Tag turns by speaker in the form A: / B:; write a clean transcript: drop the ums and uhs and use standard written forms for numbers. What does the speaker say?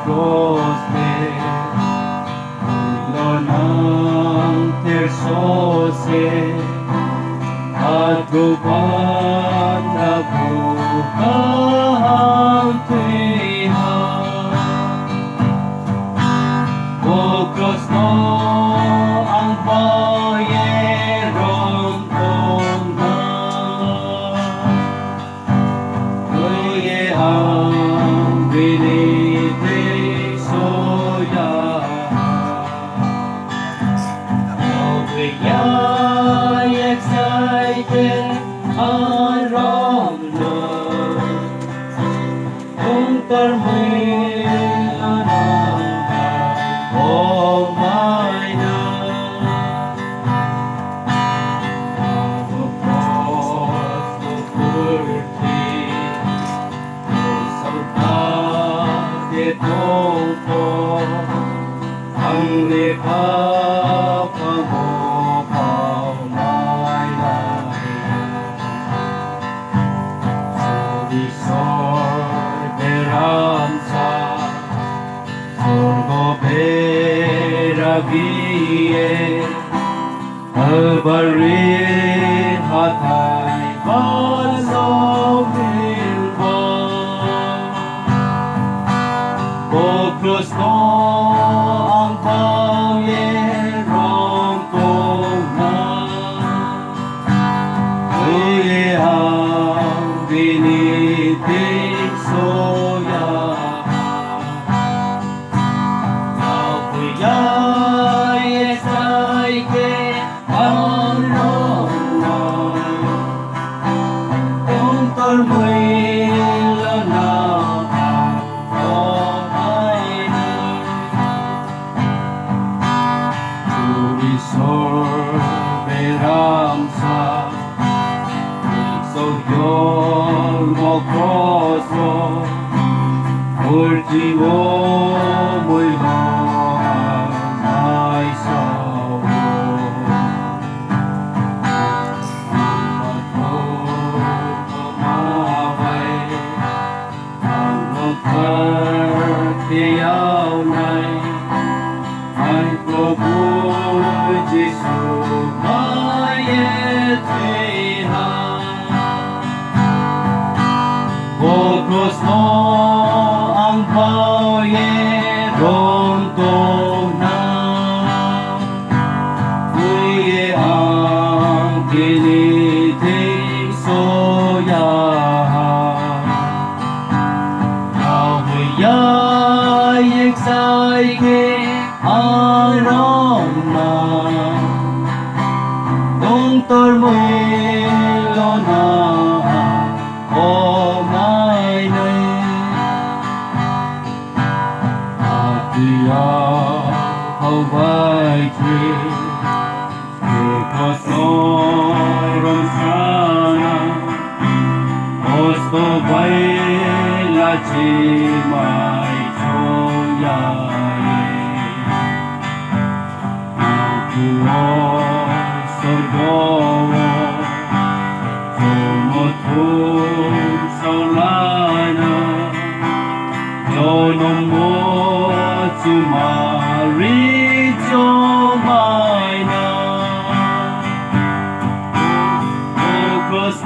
A: cross ulo ng tersose at gubat na buhang tuwiha. O cross mo ang bayerong tonggan, kuye ang binitig soya. We are excited around Lord, kung tarmila ng my love. Across the curtain, sa tagitong po ang lipapan mo. Berabie albarin hatay balawilwa. O krus mo ang pangirong tunghan, kuye ang binitig soya. Ultimo muy ay sao pamabay ang magkatiyaw na'y ay probuj Jesu mayetihan. O krus mo ang bayerong tunghan, kuye ang kiniting soyahan. Nawayay excited araw na nung tarmilo na o my name. How I dream, because oron sana osto baila chimay choyae. Ang kuos sorgowo tumutong saulana yono mo Marito Minor, O cross